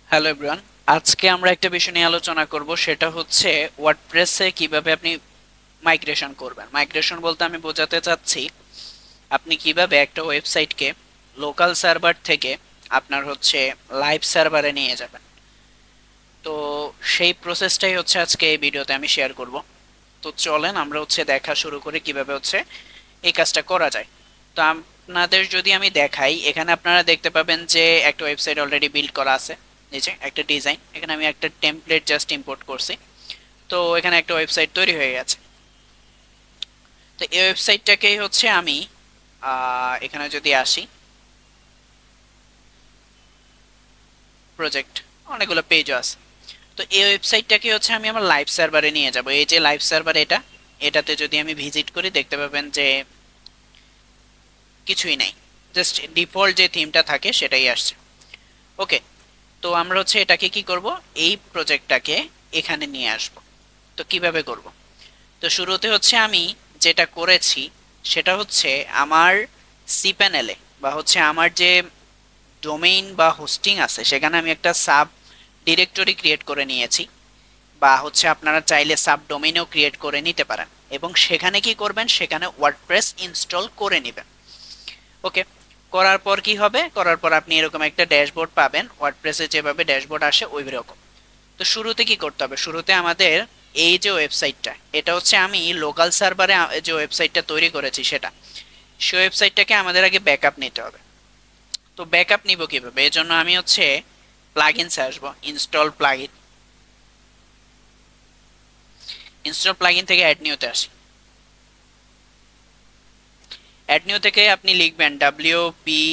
Hello everyone. আজকে আমরা একটা বিষয় নিয়ে আলোচনা করব, সেটা হচ্ছে ওয়ার্ডপ্রেসে কিভাবে আপনি মাইগ্রেশন করবেন। মাইগ্রেশন বলতে আমি বোঝাতে চাচ্ছি আপনি কিভাবে একটা ওয়েবসাইটকে লোকাল সার্ভার থেকে আপনার হচ্ছে লাইভ সার্ভারে নিয়ে যাবেন। তো সেই প্রসেসটাই হচ্ছে আজকে এই ভিডিওতে আমি শেয়ার করব। তো চলেন আমরা হচ্ছে দেখা শুরু করি কিভাবে হচ্ছে এই কাজটা করা যায়। তো আপনাদের যদি আমি দেখাই, এখানে আপনারা দেখতে পাবেন যে একটা ওয়েবসাইট অলরেডি বিল্ড করা আছে। নিচে একটা ডিজাইন, এখানে আমি একটা টেমপ্লেট জাস্ট ইম্পোর্ট করছি। তো এখানে একটা ওয়েবসাইট তৈরি হয়ে গেছে। তো এই ওয়েবসাইটটাকেই হচ্ছে আমি এখানে যদি আসি, প্রজেক্ট অনেকগুলো পেজও আছে। তো এই ওয়েবসাইটটাকে হচ্ছে আমি আমার লাইভ সার্ভারে নিয়ে যাব। এই যে লাইভ সার্ভার, এটাতে যদি আমি ভিজিট করি দেখতে পাবেন যে কিছুই নাই, জাস্ট ডিফল্ট যে থিমটা থাকে সেটাই আসছে। ওকে, তো আমরা হচ্ছে এটাকে কি করব, এই প্রজেক্টটাকে এখানে নিয়ে আসব। তো কিভাবে করব? তো শুরুতে হচ্ছে আমি যেটা করেছি সেটা হচ্ছে আমার সি প্যানেলে বা হচ্ছে আমার যে ডোমেইন বা হোস্টিং আছে সেখানে আমি একটা সাব ডিরেক্টরি ক্রিয়েট করে নিয়েছি, বা হচ্ছে আপনারা চাইলে সাব ডোমেইনও ক্রিয়েট করে নিতে পারেন এবং সেখানে কি করবেন, সেখানে ওয়ার্ডপ্রেস ইনস্টল করে নেবেন। ওকে, করার পর কি হবে, করার পর আপনি এরকম একটা ড্যাশবোর্ড পাবেন, ওয়ার্ডপ্রেসে যেভাবে ড্যাশবোর্ড আসে ওই রকম। তো শুরুতে কি করতে হবে, শুরুতে আমাদের এই যে ওয়েবসাইটটা, এটা হচ্ছে আমি লোকাল সার্ভারে যে ওয়েবসাইটটা তৈরি করেছি সেটা, সেই ওয়েবসাইটটাকে আমাদের আগে ব্যাকআপ নিতে হবে। তো ব্যাকআপ নিব কিভাবে, এর জন্য আমি হচ্ছে প্লাগইনসে আসবো, ইনস্টল প্লাগইন। ইনস্টল প্লাগইন থেকে অ্যাড নিউতে আসি। অ্যাড নিউ থেকে আপনি লিখবেন ডব্লিউপি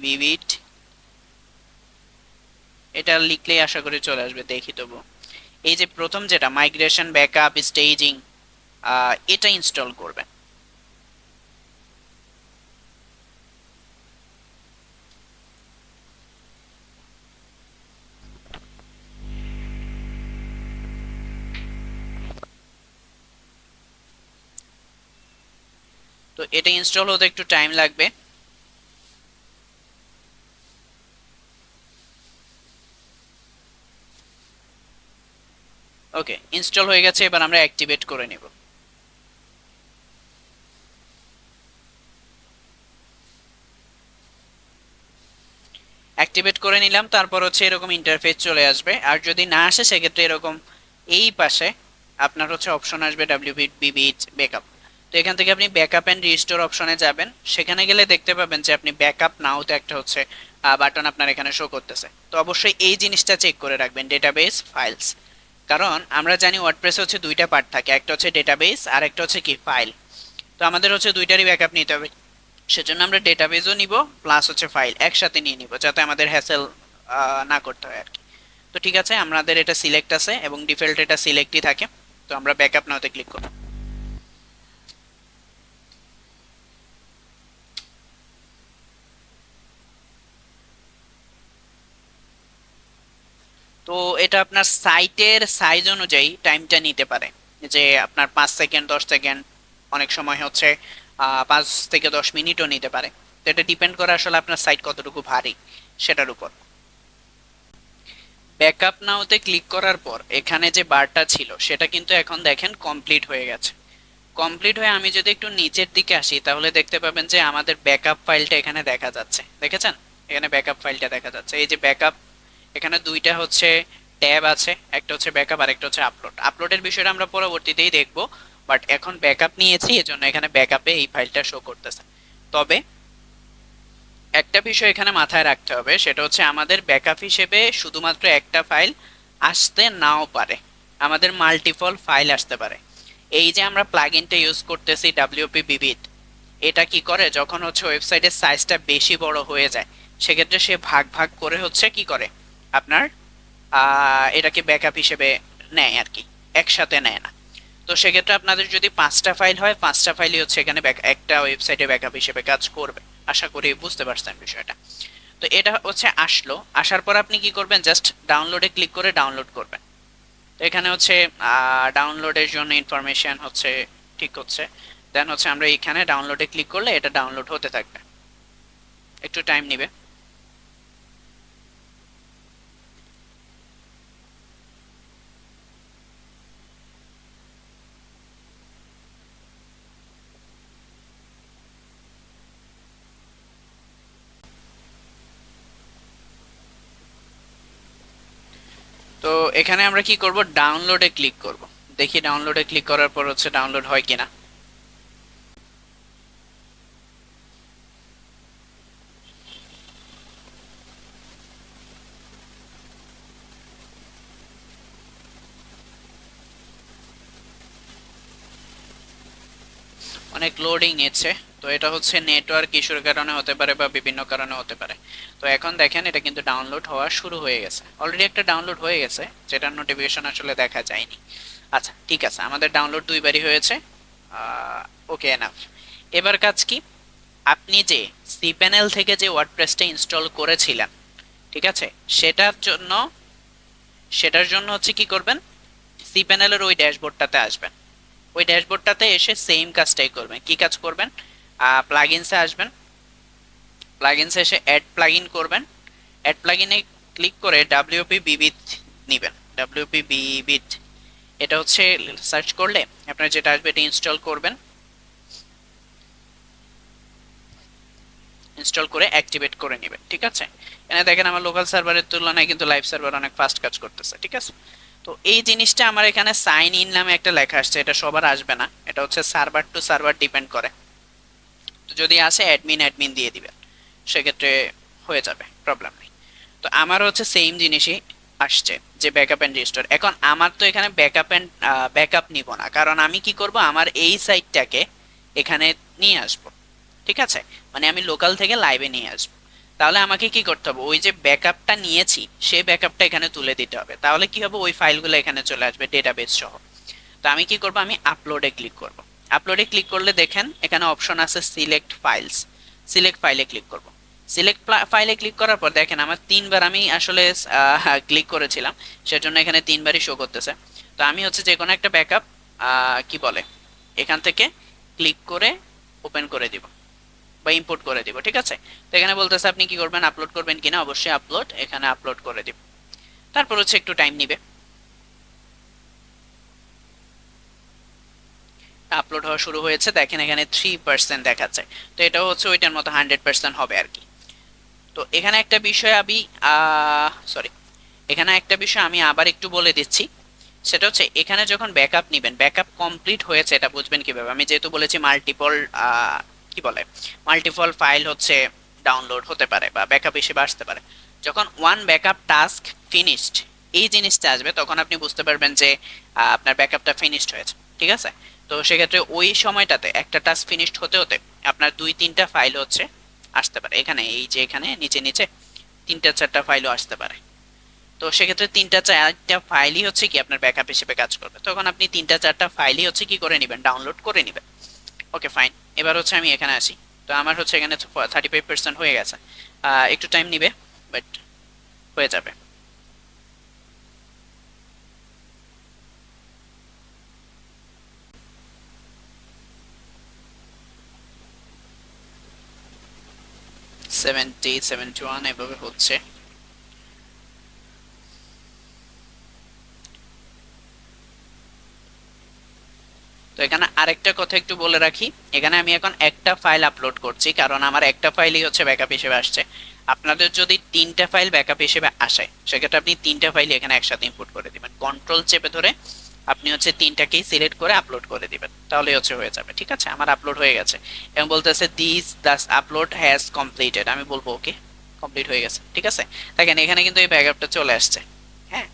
ভিভিট, এটা লিখলেই আশা করি চলে আসবে, দেখি তবু। এই যে প্রথম যেটা মাইগ্রেশন ব্যাকআপ স্টেজিং, এটা ইনস্টল করবেন। তো এটা ইনস্টল হতে একটু টাইম লাগবে। ওকে, ইনস্টল হয়ে গেছে, এবার আমরা অ্যাক্টিভেট করে নিব। অ্যাক্টিভেট করে নিলাম, তারপর হচ্ছে এরকম ইন্টারফেস চলে আসবে। আর যদি না আসে সেক্ষেত্রে এরকম এই পাশে আপনার হচ্ছে অপশন আসবে বিবিএইচ ব্যাকআপ। তো এখান থেকে আপনি ব্যাকআপ অ্যান্ড রিস্টোর অপশনে যাবেন, সেখানে গেলে দেখতে পাবেন যে আপনি ব্যাকআপ নাও তো একটা হচ্ছে বাটন আপনার এখানে শো করতেছে। তো অবশ্যই এই জিনিসটা চেক করে রাখবেন, ডেটাবেস ফাইলস। কারণ আমরা জানি ওয়ার্ডপ্রেস হচ্ছে দুইটা পার্ট থাকে, একটা হচ্ছে ডেটাবেস আর একটা হচ্ছে কি ফাইল। তো আমাদের হচ্ছে দুইটারই ব্যাকআপ নিতে হবে, সেজন্য আমরা ডেটাবেজও নিব প্লাস হচ্ছে ফাইল একসাথে নিয়ে নিব, যাতে আমাদের হ্যাসেল না করতে হয় আর কি। তো ঠিক আছে, আমাদের এটা সিলেক্ট আছে এবং ডিফল্ট এটা সিলেক্টই থাকে। তো আমরা ব্যাকআপ নাওতে ক্লিক করব। তো এটা আপনার সাইটের সাইজ অনুযায়ী টাইমটা নিতে পারে, যে আপনার 5 সেকেন্ড 10 সেকেন্ড, অনেক সময় হচ্ছে 5 থেকে 10 মিনিটও নিতে পারে। তো এটা ডিপেন্ড করে আসলে আপনার সাইট কতটুকু ভারী সেটার উপর। ব্যাকআপ নাওতে ক্লিক করার পর এখানে যে বারটা ছিল সেটা কিন্তু এখন দেখেন কমপ্লিট হয়ে গেছে। কমপ্লিট হয়ে আমি যদি একটু নিচের দিকে আসি তাহলে দেখতে পাবেন যে আমাদের ব্যাকআপ ফাইলটা এখানে দেখা যাচ্ছে, দেখেছেন? এখানে ব্যাকআপ ফাইলটা দেখা যাচ্ছে, এই যে ব্যাকআপ। এখানে দুইটা হচ্ছে ট্যাব আছে, একটা হচ্ছে ব্যাকআপ আর একটা হচ্ছে আপলোড। আপলোডের বিষয়টা আমরা পরবর্তীতেই দেখব, বাট এখন ব্যাকআপ নিয়েছি এজন্য এখানে ব্যাকআপে এই ফাইলটা শো করতেছে। তবে একটা বিষয় এখানে মাথায় রাখতে হবে, সেটা হচ্ছে আমাদের ব্যাকআপ হিসেবে শুধুমাত্র একটা ফাইল আসতে নাও পারে, আমাদের মাল্টিপল ফাইল আসতে পারে। এই যে আমরা প্লাগইনটা ইউজ করতেছি ডাব্লিউপি বিবিট, এটা কি করে, যখন হচ্ছে ওয়েবসাইটের সাইজটা বেশি বড় হয়ে যায় সেক্ষেত্রে সে ভাগ ভাগ করে হচ্ছে কি করে আপনার এটাকে ব্যাকআপ হিসেবে নেয় আর কি, একসাথে নেয় না। তো সেক্ষেত্রে আপনাদের যদি 5টা ফাইল হয়, 5টা ফাইলই হচ্ছে এখানে একটা ওয়েবসাইটে ব্যাকআপ হিসেবে কাজ করবে। আশা করি বুঝতে পারছেন বিষয়টা। তো এটা হচ্ছে আসলো, আসার পর আপনি কি করবেন, জাস্ট ডাউনলোডে ক্লিক করে ডাউনলোড করবেন। তো এখানে হচ্ছে ডাউনলোডের জন্য ইনফরমেশন হচ্ছে ঠিক হচ্ছে, দেন হচ্ছে আমরা এখানে ডাউনলোডে ক্লিক করলে এটা ডাউনলোড হতে থাকবে, একটু টাইম নেবে। তো এখানে আমরা কি করব, ডাউনলোডে ক্লিক করব। দেখি ডাউনলোডে ক্লিক করার পর হচ্ছে ডাউনলোড হয় কিনা। অনেক লোডিং নিচ্ছে। তো এটা হচ্ছে নেটওয়ার্ক ইস্যুর কারণে হতে পারে বা বিভিন্ন কারণে হতে পারে। তো এখন দেখেন এটা কিন্তু ডাউনলোড হওয়া শুরু হয়ে গেছে, অলরেডি একটা ডাউনলোড হয়ে গেছে যেটার নোটিফিকেশন আসলে দেখা যায়নি। আচ্ছা ঠিক আছে, আমাদের ডাউনলোড দুইবারই হয়েছে। ওকে এনাফ। এবার কাজ কি, আপনি যে cPanel থেকে যে ওয়ার্ডপ্রেসটা ইনস্টল করেছিলেন, ঠিক আছে, সেটার জন্য হচ্ছে কি করবেন, cPanel-এর ওই ড্যাশবোর্ডটাতে আসবেন। ওই ড্যাশবোর্ডটাতে এসে সেম কাজটাই করবেন। কি কাজ করবেন, প্লাগইনসে আসবেন, প্লাগইনসে এসে অ্যাড প্লাগইন করবেন। অ্যাড প্লাগইনে ক্লিক করে ডব্লিউপি বিবিট নেবেন। ডব্লিউপি বিবিট এটা হচ্ছে সার্চ করলে আপনার যেটা আসবে এটা ইনস্টল করবেন। ইনস্টল করে অ্যাক্টিভেট করে নেবেন, ঠিক আছে। এখানে দেখেন আমার লোকাল সার্ভারের তুলনায় কিন্তু লাইভ সার্ভার অনেক ফাস্ট কাজ করতেছে, ঠিক আছে। তো এই জিনিসটা আমার এখানে সাইন ইন নামে একটা লেখা আসছে, এটা সবার আসবে না, এটা হচ্ছে সার্ভার টু সার্ভার ডিপেন্ড করে। তো যদি আসে অ্যাডমিন অ্যাডমিন দিয়ে দিবেন, সেক্ষেত্রে হয়ে যাবে, প্রবলেম নেই। তো আমার হচ্ছে সেম জিনিসই আসছে যে ব্যাকআপ এন্ড রিস্টোর। এখন আমার তো এখানে ব্যাকআপ নিব না, কারণ আমি কি করব, আমার এই সাইটটাকে এখানে নিয়ে আসব, ঠিক আছে। মানে আমি লোকাল থেকে লাইভে নিয়ে আসব। তাহলে আমাকে কি করতে হবে, ওই যে ব্যাকআপটা নিয়েছি সেই ব্যাকআপটা এখানে তুলে দিতে হবে। তাহলে কি হবে, ওই ফাইলগুলো এখানে চলে আসবে ডেটাবেস সহ। তো আমি কি করব, আমি আপলোডে ক্লিক করব। আপলোডে ক্লিক করলে দেখেন এখানে অপশন আছে সিলেক্ট ফাইলস। সিলেক্ট ফাইলে ক্লিক করব। সিলেক্ট ফাইলে ক্লিক করার পর দেখেন আমার তিনবার আমি আসলে ক্লিক করেছিলাম, সেজন্য এখানে তিনবারই শো করতেছে। তো আমি হচ্ছে যে কোনো একটা ব্যাকআপ কি বলে এখান থেকে ক্লিক করে ওপেন করে দিব বা ইম্পোর্ট করে দিব, ঠিক আছে। তো এখানে বলতেছে আপনি কি করবেন, আপলোড করবেন কিনা, অবশ্যই আপলোড, এখানে আপলোড করে দিব। তারপর হচ্ছে একটু টাইম নিবে, আপলোড হওয়া শুরু হয়েছে। দেখেন এখানে 3% দেখাচ্ছে। তো এটাও হচ্ছে ওইটার মতো 100% হবে আর কি। তো এখানে একটা বিষয় আমি সরি, এখানে একটা বিষয় আমি আবার একটু বলে দিচ্ছি। সেটা হচ্ছে এখানে যখন ব্যাকআপ নেবেন, ব্যাকআপ কমপ্লিট হয়েছে এটা বুঝবেন কিভাবে। আমি যেহেতু বলেছি মাল্টিপল কি বলে মাল্টিপল ফাইল হচ্ছে ডাউনলোড হতে পারে বা ব্যাকআপ হিসেবে আসতে পারে। যখন ওয়ান ব্যাকআপ টাস্ক ফিনিশড এই জিনিসটা আসবে, তখন আপনি বুঝতে পারবেন যে আপনার ব্যাকআপটা ফিনিশড হয়েছে, ঠিক আছে। তো সেক্ষেত্রে ওই সময়টাতে একটা টাস্ক ফিনিশড হতে হতে আপনার দুই তিনটা ফাইল হচ্ছে আসতে পারে। এখানে এই যে এখানে নিচে নিচে তিনটা চারটা ফাইলও আসতে পারে। তো সেক্ষেত্রে তিনটা চারটা ফাইলই হচ্ছে কি আপনার ব্যাকআপ হিসেবে কাজ করবে। তখন আপনি তিনটা চারটা ফাইলই হচ্ছে কি করে নেবেন, ডাউনলোড করে নেবেন। Okay fine. এবার হচ্ছে আমি এখানে আসি। তো আমার হচ্ছে এখানে 35% হয়ে গেছে। একটু টাইম নিবে, বাট হয়ে যাবে। সেভেন্টি 71 এভাবে হচ্ছে। তো এখানে আরেকটা কথা একটু বলে রাখি, এখানে আমি এখন একটা ফাইল আপলোড করছি কারণ আমার একটা ফাইলই হচ্ছে ব্যাকআপ হিসেবে আসছে। আপনাদের যদি তিনটা ফাইল ব্যাকআপ হিসেবে আসে, সেক্ষেত্রে আপনি তিনটা ফাইল এখানে একসাথে ইম্পোর্ট করে দিবেন। কন্ট্রোল চেপে ধরে আপনি হচ্ছে তিনটাকেই সিলেক্ট করে আপলোড করে দিবেন, তাহলে হচ্ছে হয়ে যাবে, ঠিক আছে। আমার আপলোড হয়ে গেছে এবং বলতেছে this Das upload has completed. আমি বলবো ওকে, কমপ্লিট হয়ে গেছে, ঠিক আছে। দেখেন এখানে কিন্তু এই ব্যাকআপটা চলে আসছে। হ্যাঁ,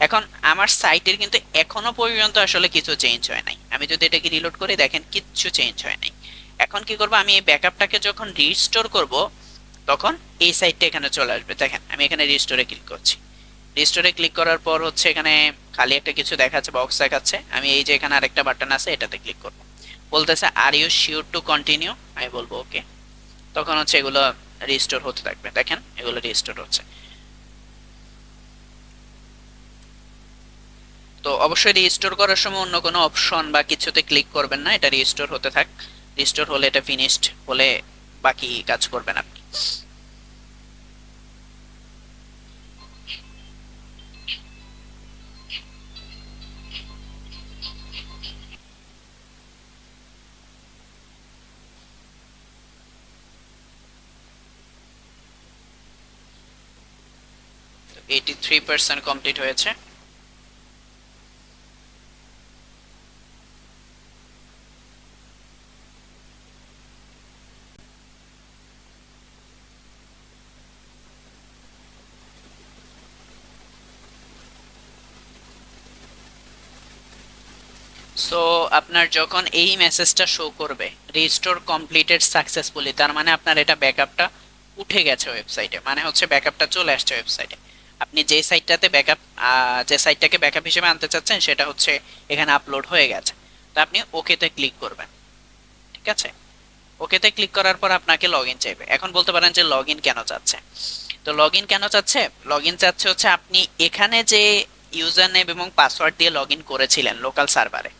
এখন আমার সাইটের কিন্তু এখনো পর্যন্ত আসলে কিছু চেঞ্জ হয় নাই। আমি যদি এটাকে রিলোড করি, দেখেন কিচ্ছু চেঞ্জ হয় নাই। এখন কি করব, আমি এই ব্যাকআপটাকে যখন রিস্টোর করব, তখন এই সাইটটা এখানে চলে আসবে। দেখেন আমি এখানে রিস্টোরে ক্লিক করছি। রিস্টোরে ক্লিক করার পর হচ্ছে এখানে খালি একটা কিছু দেখাচ্ছে, বক্স দেখাচ্ছে। আমি এই যে এখানে আরেকটা বাটন আছে এটাতে ক্লিক করব। বলতেছে are you sure to continue, আমি বলবো ওকে। তখন হচ্ছে এগুলো রিস্টোর হতে থাকবে। দেখেন এগুলো রিস্টোর হচ্ছে। তো অবশ্যই রিস্টোর করার সময় অন্য কোনো অপশন বা কিছুতে ক্লিক করবেন না, এটা রিস্টোর হতে থাক। রিস্টোর হলে এটা ফিনিশড হলে বাকি কাজ করবেন আপনি। 83% কমপ্লিট হয়েছে। সো আপনার যখন এই মেসেজটা শো করবে রিস্টোর কমপ্লিটেড সাকসেসফুলি, তার মানে আপনার এটা ব্যাকআপটা উঠে গেছে ওয়েবসাইটে, মানে হচ্ছে ব্যাকআপটা চলে আসছে ওয়েবসাইটে। আপনি যে সাইটটাতে ব্যাকআপ, যে সাইটটাকে ব্যাকআপ হিসেবে আনতে চাচ্ছেন সেটা হচ্ছে এখানে আপলোড হয়ে গেছে। তো আপনি ওকেতে ক্লিক করবেন, ঠিক আছে? ওকেতে ক্লিক করার পর আপনাকে লগ ইন চাইবে। এখন বলতে পারেন যে লগ ইন কেন চাচ্ছে? তো লগ ইন কেন চাচ্ছে? লগ ইন চাচ্ছে হচ্ছে আপনি এখানে যে ইউজার নেম এবং পাসওয়ার্ড দিয়ে লগ ইন করেছিলেন লোকাল সার্ভারে,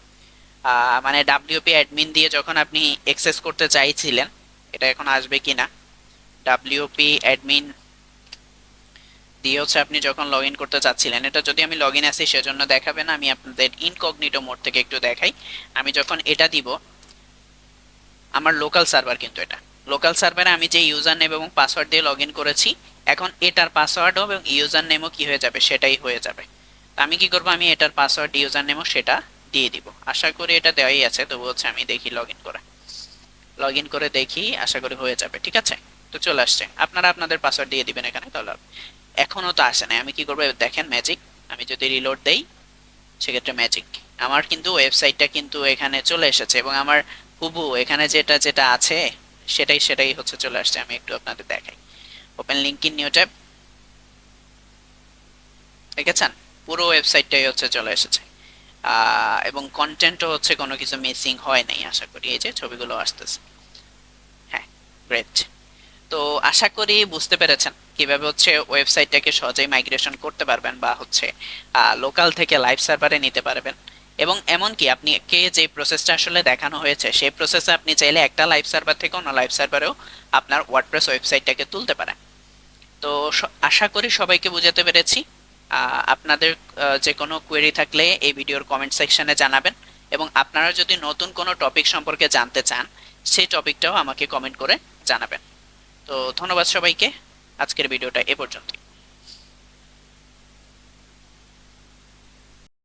মানে ডাব্লিউপি অ্যাডমিন দিয়ে যখন আপনি অ্যাক্সেস করতে চাইছিলেন, এটা এখন আসবে কিনা, ডাব্লিউপি অ্যাডমিন দিয়ে হচ্ছে আপনি যখন লগ ইন করতে চাচ্ছিলেন, এটা যদি আমি লগ ইন আসি সেজন্য দেখাবে না, আমি আপনাদের ইনকগনিটো মোড থেকে একটু দেখাই। আমি যখন এটা দিব, আমার লোকাল সার্ভার কিন্তু এটা লোকাল সার্ভারে আমি যে ইউজার নেম এবং পাসওয়ার্ড দিয়ে লগ ইন করেছি, এখন এটার পাসওয়ার্ড এবং ইউজার নেমও কি হয়ে যাবে, সেটাই হয়ে যাবে। তো আমি কি করব, আমি এটার পাসওয়ার্ড ইউজার নেমও সেটা দিয়ে দিব। আশা করি এটা দেওয়াই আছে, তবু হচ্ছে আমি দেখি লগ ইন করে দেখি, আশা করি হয়ে যাবে। ঠিক আছে, তো চলে আসছে। আপনারা আপনাদের পাসওয়ার্ড দিয়ে দিবেন এখানে, তাহলে এখনো তো আসে না। আমি কি করবো দেখেন, ম্যাজিক, আমি যদি রিলোড দেই সেক্ষেত্রে ম্যাজিক, আমার কিন্তু ওয়েবসাইটটা কিন্তু এখানে চলে এসেছে এবং আমার হুবু এখানে যেটা যেটা আছে সেটাই সেটাই হচ্ছে চলে আসছে। আমি একটু আপনাদের দেখাই, open link in new tab, দেখেছেন পুরো ওয়েবসাইটটাই হচ্ছে চলে এসেছে। এবং কন্টেন্টও হচ্ছে কোনো কিছু মিসিং হয় নাই আশা করি, এই যে ছবিগুলো আসতেছে। হ্যাঁ, গ্রেট। তো আশা করি বুঝতে পেরেছেন কিভাবে হচ্ছে ওয়েবসাইটটাকে সহজেই মাইগ্রেশন করতে পারবেন বা হচ্ছে লোকাল থেকে লাইভ সার্ভারে নিতে পারবেন। এবং এমনকি আপনি কে যে প্রসেসটা আসলে দেখানো হয়েছে সেই প্রসেসে আপনি চাইলে একটা লাইভ সার্ভার থেকে অন্য লাইভ সার্ভারেও আপনার ওয়ার্ডপ্রেস ওয়েবসাইটটাকে তুলতে পারেন। তো আশা করি সবাইকে বোঝাতে পেরেছি। আপনাদের যে কোনো কোয়েরি থাকলে এই ভিডিওর কমেন্ট সেকশনে জানাবেন, এবং আপনারা যদি নতুন কোনো টপিক সম্পর্কে জানতে চান সেই টপিকটাও আমাকে কমেন্ট করে জানাবেন। তো ধন্যবাদ সবাইকে, আজকের ভিডিওটা এ পর্যন্ত।